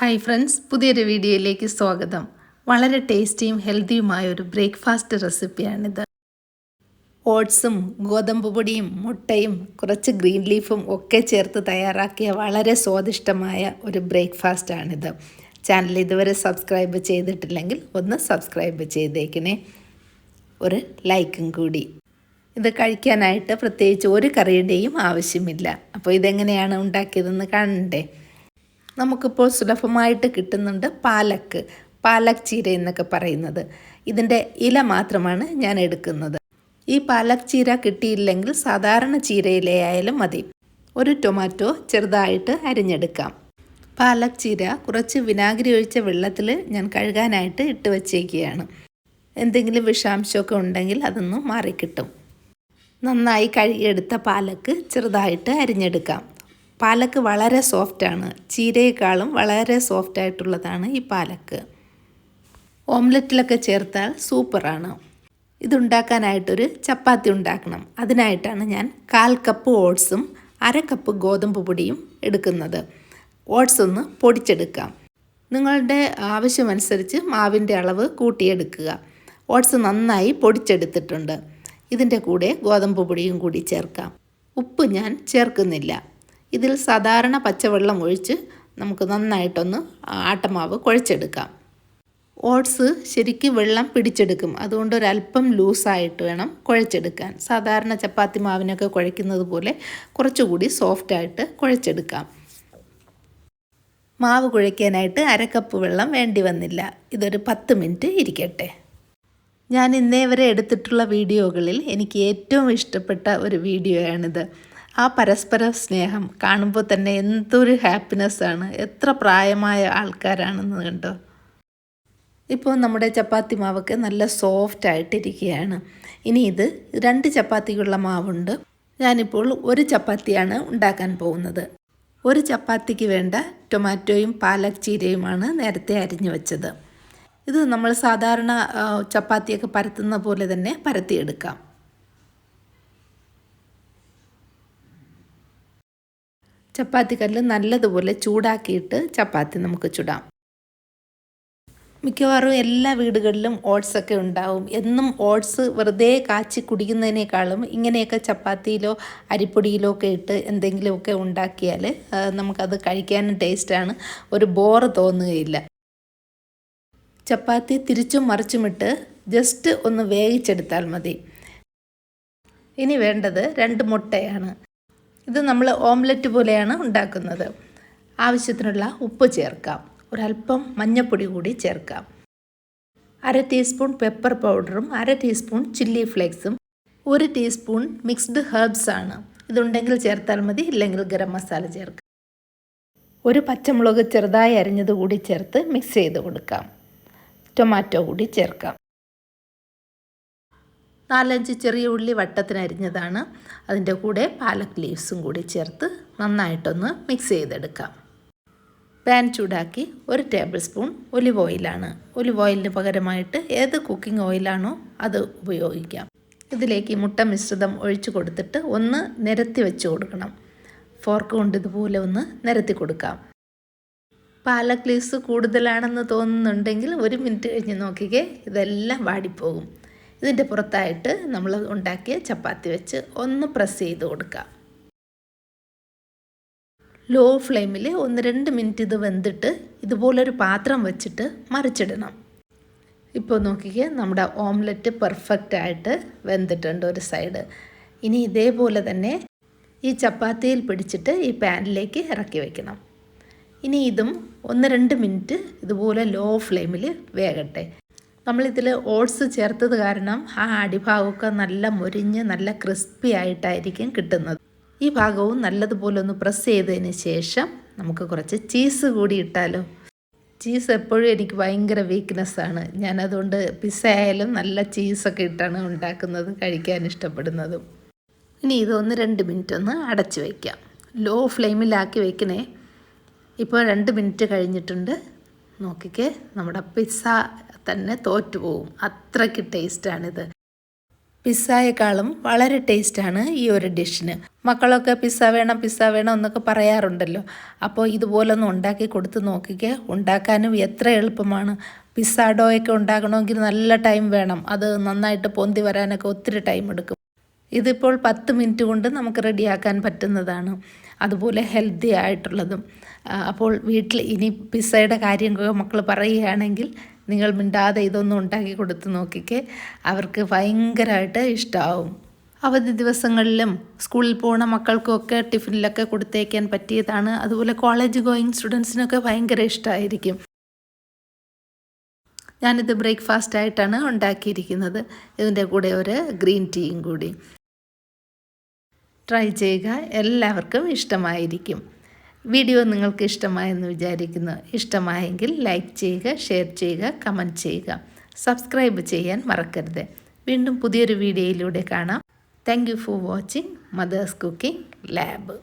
Hi friends, പുതിയൊരു വീഡിയോയിലേക്ക് സ്വാഗതം. വളരെ ടേസ്റ്റിയും ഹെൽത്തിയുമായ ഒരു ബ്രേക്ക്ഫാസ്റ്റ് റെസിപ്പിയാണിത്. ഓട്സും ഗോതമ്പ് പൊടിയും മുട്ടയും കുറച്ച് ഗ്രീൻ ലീഫും ഒക്കെ ചേർത്ത് തയ്യാറാക്കിയ വളരെ സ്വാദിഷ്ടമായ ഒരു ബ്രേക്ക്ഫാസ്റ്റാണിത്. ചാനൽ ഇതുവരെ സബ്സ്ക്രൈബ് ചെയ്തിട്ടില്ലെങ്കിൽ ഒന്ന് സബ്സ്ക്രൈബ് ചെയ്തേക്കണേ, ഒരു ലൈക്കും കൂടി. ഇത് കഴിക്കാനായിട്ട് പ്രത്യേകിച്ച് ഒരു കറിയുടെയും ആവശ്യമില്ല. അപ്പോൾ ഇതെങ്ങനെയാണ് ഉണ്ടാക്കിയതെന്ന് കാണണ്ടേ? നമുക്കിപ്പോൾ സുലഭമായിട്ട് കിട്ടുന്നുണ്ട് പാലക് ചീര എന്നൊക്കെ പറയുന്നത്. ഇതിൻ്റെ ഇല മാത്രമാണ് ഞാൻ എടുക്കുന്നത്. ഈ പാലക് ചീര കിട്ടിയില്ലെങ്കിൽ സാധാരണ ചീരയിലയായാലും മതി. ഒരു ടൊമാറ്റോ ചെറുതായിട്ട് അരിഞ്ഞെടുക്കാം. പാലക് ചീര കുറച്ച് വിനാഗിരി ഒഴിച്ച വെള്ളത്തിൽ ഞാൻ കഴുകാനായിട്ട് ഇട്ട് വച്ചേക്കുകയാണ്. എന്തെങ്കിലും വിഷാംശമൊക്കെ ഉണ്ടെങ്കിൽ അതൊന്നും മാറിക്കിട്ടും. നന്നായി കഴുകിയെടുത്ത പാലക്ക് ചെറുതായിട്ട് അരിഞ്ഞെടുക്കാം. പാലക്ക് വളരെ സോഫ്റ്റാണ്, ചീരയേക്കാളും വളരെ സോഫ്റ്റായിട്ടുള്ളതാണ് ഈ പാലക്ക്. ഓംലെറ്റിലൊക്കെ ചേർത്താൽ സൂപ്പറാണ്. ഇതുണ്ടാക്കാനായിട്ടൊരു ചപ്പാത്തി ഉണ്ടാക്കണം. അതിനായിട്ടാണ് ഞാൻ 1/4 കപ്പ് ഓട്സും 1/2 കപ്പ് ഗോതമ്പ് പൊടിയും എടുക്കുന്നത്. ഓട്സ് ഒന്ന് പൊടിച്ചെടുക്കാം. നിങ്ങളുടെ ആവശ്യമനുസരിച്ച് മാവിൻ്റെ അളവ് കൂട്ടിയെടുക്കുക. ഓട്സ് നന്നായി പൊടിച്ചെടുത്തിട്ടുണ്ട്. ഇതിൻ്റെ കൂടെ ഗോതമ്പ് പൊടിയും കൂടി ചേർക്കാം. ഉപ്പ് ഞാൻ ചേർക്കുന്നില്ല. ഇതിൽ സാധാരണ പച്ചവെള്ളം ഒഴിച്ച് നമുക്ക് നന്നായിട്ടൊന്ന് ആട്ടമാവ് കുഴച്ചെടുക്കാം. ഓട്സ് ശരിക്കും വെള്ളം പിടിച്ചെടുക്കും, അതുകൊണ്ട് ഒരല്പം ലൂസായിട്ട് വേണം കുഴച്ചെടുക്കാൻ. സാധാരണ ചപ്പാത്തി മാവിനൊക്കെ കുഴയ്ക്കുന്നത് പോലെ കുറച്ചുകൂടി സോഫ്റ്റായിട്ട് കുഴച്ചെടുക്കാം. മാവ് കുഴയ്ക്കാനായിട്ട് 1/2 കപ്പ് വെള്ളം വേണ്ടി വന്നില്ല. ഇതൊരു 10 മിനിറ്റ് ഇരിക്കട്ടെ. ഞാൻ ഇന്നേ വരെ എടുത്തിട്ടുള്ള വീഡിയോകളിൽ എനിക്ക് ഏറ്റവും ഇഷ്ടപ്പെട്ട ഒരു വീഡിയോയാണിത്. ആ പരസ്പര സ്നേഹം കാണുമ്പോൾ തന്നെ എന്തൊരു ഹാപ്പിനെസ്സാണ്. എത്ര പ്രായമായ ആൾക്കാരാണെന്ന് കണ്ടോ. ഇപ്പോൾ നമ്മുടെ ചപ്പാത്തി മാവൊക്കെ നല്ല സോഫ്റ്റായിട്ടിരിക്കുകയാണ്. ഇനി ഇത് 2 ചപ്പാത്തിക്കുള്ള മാവുണ്ട്. ഞാനിപ്പോൾ ഒരു ചപ്പാത്തിയാണ് ഉണ്ടാക്കാൻ പോകുന്നത്. ഒരു ചപ്പാത്തിക്ക് വേണ്ട ടൊമാറ്റോയും പാലക് ചീരയുമാണ് നേരത്തെ അരിഞ്ഞു വെച്ചത്. ഇത് നമ്മൾ സാധാരണ ചപ്പാത്തിയൊക്കെ പരത്തുന്ന പോലെ തന്നെ പരത്തിയെടുക്കാം. ചപ്പാത്തി കല്ല് നല്ലതുപോലെ ചൂടാക്കിയിട്ട് ചപ്പാത്തി നമുക്ക് ചുടാം. മിക്കവാറും എല്ലാ വീടുകളിലും ഓട്സൊക്കെ ഉണ്ടാവും. എന്നും ഓട്സ് വെറുതെ കാച്ചി കുടിക്കുന്നതിനേക്കാളും ഇങ്ങനെയൊക്കെ ചപ്പാത്തിയിലോ അരിപ്പൊടിയിലോ ഒക്കെ ഇട്ട് എന്തെങ്കിലുമൊക്കെ ഉണ്ടാക്കിയാൽ നമുക്കത് കഴിക്കാനും ടേസ്റ്റാണ്, ഒരു ബോറ് തോന്നുകയില്ല. ചപ്പാത്തി തിരിച്ചും മറിച്ചുമിട്ട് ജസ്റ്റ് ഒന്ന് വേവിച്ചെടുത്താൽ മതി. ഇനി വേണ്ടത് 2 മുട്ടയാണ്. ഇത് നമ്മൾ ഓംലെറ്റ് പോലെയാണ് ഉണ്ടാക്കുന്നത്. ആവശ്യത്തിനുള്ള ഉപ്പ് ചേർക്കാം. ഒരല്പം മഞ്ഞൾപ്പൊടി കൂടി ചേർക്കാം. 1/2 ടീസ്പൂൺ പെപ്പർ പൗഡറും 1/2 ടീസ്പൂൺ ചില്ലി ഫ്ലേക്സും 1 ടീസ്പൂൺ മിക്സ്ഡ് ഹെർബ്സ് ആണ്. ഇതുണ്ടെങ്കിൽ ചേർത്താൽ മതി, ഇല്ലെങ്കിൽ ഗരം മസാല ചേർക്കാം. ഒരു പച്ചമുളക് ചെറുതായി അരിഞ്ഞത് കൂടി ചേർത്ത് മിക്സ് ചെയ്ത് കൊടുക്കാം. ടൊമാറ്റോ കൂടി ചേർക്കാം. 4-5 ചെറിയ ഉള്ളി വട്ടത്തിന് അരിഞ്ഞതാണ്. അതിൻ്റെ കൂടെ പാലക് ലീവ്സും കൂടി ചേർത്ത് നന്നായിട്ടൊന്ന് മിക്സ് ചെയ്തെടുക്കാം. പാൻ ചൂടാക്കി 1 ടേബിൾ സ്പൂൺ ഒലിവ് ഓയിലാണ്. ഒലിവ് ഓയിലിന് പകരമായിട്ട് ഏത് കുക്കിംഗ് ഓയിലാണോ അത് ഉപയോഗിക്കാം. ഇതിലേക്ക് മുട്ട മിശ്രിതം ഒഴിച്ചു കൊടുത്തിട്ട് ഒന്ന് നിരത്തി വെച്ച് കൊടുക്കണം. ഫോർക്ക് കൊണ്ട് ഇതുപോലെ ഒന്ന് നിരത്തി കൊടുക്കാം. പാലക് ലീവ്സ് കൂടുതലാണെന്ന് തോന്നുന്നുണ്ടെങ്കിൽ 1 മിനിറ്റ് കഴിഞ്ഞ് നോക്കിക്കേ, ഇതെല്ലാം വാടിപ്പോകും. ഇതിൻ്റെ പുറത്തായിട്ട് നമ്മൾ ഉണ്ടാക്കിയ ചപ്പാത്തി വെച്ച് ഒന്ന് പ്രസ് ചെയ്ത് കൊടുക്കാം. ലോ ഫ്ലെയിമിൽ 1-2 മിനിറ്റ് ഇത് വെന്തിട്ട് ഇതുപോലൊരു പാത്രം വെച്ചിട്ട് മറിച്ചിടണം. ഇപ്പോൾ നോക്കിക്കേ, നമ്മുടെ ഓംലെറ്റ് പെർഫെക്റ്റായിട്ട് വെന്തിട്ടുണ്ട് ഒരു സൈഡ്. ഇനി ഇതേപോലെ തന്നെ ഈ ചപ്പാത്തിയിൽ പിടിച്ചിട്ട് ഈ പാനിലേക്ക് ഇറക്കി വയ്ക്കണം. ഇനി ഇതും 1-2 മിനിറ്റ് ഇതുപോലെ ലോ ഫ്ലെയിമിൽ വേകട്ടെ. നമ്മളിതിൽ ഓട്സ് ചേർത്തത് കാരണം ആ അടിഭാഗമൊക്കെ നല്ല മൊരിഞ്ഞ് നല്ല ക്രിസ്പി ആയിട്ടായിരിക്കും കിട്ടുന്നത്. ഈ ഭാഗവും നല്ലതുപോലെ ഒന്ന് പ്രസ് ചെയ്തതിന് ശേഷം നമുക്ക് കുറച്ച് ചീസ് കൂടി ഇട്ടാലോ. ചീസ് എപ്പോഴും എനിക്ക് ഭയങ്കര വീക്ക്നെസ്സാണ്. ഞാനതുകൊണ്ട് പിസ്സ ആയാലും നല്ല ചീസൊക്കെ ഇട്ടാണ് ഉണ്ടാക്കുന്നത്, കഴിക്കാൻ ഇഷ്ടപ്പെടുന്നതും. ഇനി ഇത് 1-2 മിനിറ്റ് ഒന്ന് അടച്ച് വയ്ക്കാം. ലോ ഫ്ലെയിമിലാക്കി വയ്ക്കണേ. ഇപ്പോൾ 2 മിനിറ്റ് കഴിഞ്ഞിട്ടുണ്ട്. നോക്കിക്കേ, നമ്മുടെ പിസ്സ തന്നെ തോറ്റുപോകും, അത്രയ്ക്ക് ടേസ്റ്റാണിത്. പിസ്സയേക്കാളും വളരെ ടേസ്റ്റാണ് ഈ ഒരു ഡിഷിന്. മക്കളൊക്കെ പിസ്സ വേണം എന്നൊക്കെ പറയാറുണ്ടല്ലോ. അപ്പോൾ ഇതുപോലൊന്ന് ഉണ്ടാക്കി കൊടുത്ത് നോക്കിക്കുക. ഉണ്ടാക്കാനും എത്ര എളുപ്പമാണ്. പിസ്സ ഡോയൊക്കെ ഉണ്ടാക്കണമെങ്കിൽ നല്ല ടൈം വേണം. അത് നന്നായിട്ട് പൊന്തി വരാനൊക്കെ ഒത്തിരി ടൈം എടുക്കും. ഇതിപ്പോൾ 10 മിനിറ്റ് കൊണ്ട് നമുക്ക് റെഡിയാക്കാൻ പറ്റുന്നതാണ്. അതുപോലെ ഹെൽത്തി ആയിട്ടുള്ളതും. അപ്പോൾ വീട്ടിൽ ഇനി പിസ്സയുടെ കാര്യങ്ങളൊക്കെ മക്കൾ പറയുകയാണെങ്കിൽ നിങ്ങൾ മിണ്ടാതെ ഇതൊന്നും ഉണ്ടാക്കി കൊടുത്ത് നോക്കിക്കേ. അവർക്ക് ഭയങ്കരമായിട്ട് ഇഷ്ടമാവും. അവധി ദിവസങ്ങളിലും സ്കൂളിൽ പോകുന്ന മക്കൾക്കൊക്കെ ടിഫിനിലൊക്കെ കൊടുത്തേക്കാൻ പറ്റിയതാണ്. അതുപോലെ കോളേജ് ഗോയിങ് സ്റ്റുഡൻസിനൊക്കെ ഭയങ്കര ഇഷ്ടമായിരിക്കും. ഞാനിത് ബ്രേക്ക്ഫാസ്റ്റ് ആയിട്ടാണ് ഉണ്ടാക്കിയിരിക്കുന്നത്. ഇതിൻ്റെ കൂടെ ഒരു ഗ്രീൻ ടീയും കൂടി. ട്രൈ ചെയ്യുക, എല്ലാവർക്കും ഇഷ്ടമായിരിക്കും. വീഡിയോ നിങ്ങൾക്ക് ഇഷ്ടമായെന്ന് വിചാരിക്കുന്നു. ഇഷ്ടമായെങ്കിൽ ലൈക്ക് ചെയ്യുക, ഷെയർ ചെയ്യുക, കമൻറ്റ് ചെയ്യുക. സബ്സ്ക്രൈബ് ചെയ്യാൻ മറക്കരുത്. വീണ്ടും പുതിയൊരു വീഡിയോയിലൂടെ കാണാം. Thank you for watching mother's cooking lab.